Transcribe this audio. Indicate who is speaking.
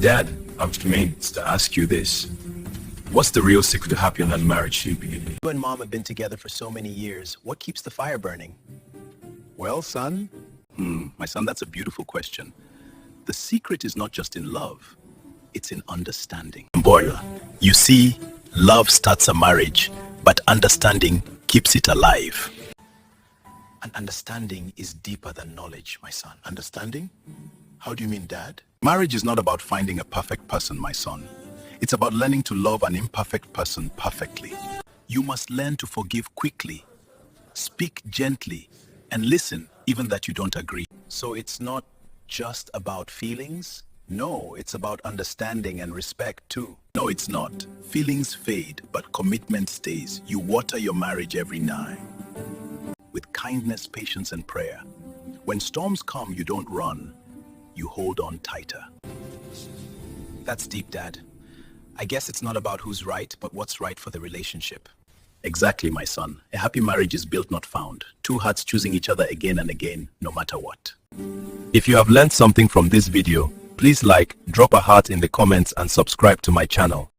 Speaker 1: Dad, I'm convinced to ask you this. What's the real secret to happy online marriage?
Speaker 2: You and Mom have been together for so many years. What keeps the fire burning?
Speaker 3: Well, son, my son, that's a beautiful question. The secret is not just in love, it's in understanding. Boy, you see, love starts a marriage, but understanding keeps it alive.
Speaker 2: And understanding is deeper than knowledge, my son.
Speaker 3: Understanding?
Speaker 2: How do you mean, Dad?
Speaker 3: Marriage is not about finding a perfect person, my son. It's about learning to love an imperfect person perfectly. You must learn to forgive quickly, speak gently, and listen even that you don't agree.
Speaker 2: So it's not just about feelings? No, it's about understanding and respect too.
Speaker 3: No, it's not. Feelings fade, but commitment stays. You water your marriage every night with kindness, patience, and prayer. When storms come, you don't run. You hold on tighter.
Speaker 2: That's deep, Dad. I guess it's not about who's right, but what's right for the relationship.
Speaker 3: Exactly, my son. A happy marriage is built, not found. Two hearts choosing each other again and again, no matter what.
Speaker 1: If you have learned something from this video, please like, drop a heart in the comments and subscribe to my channel.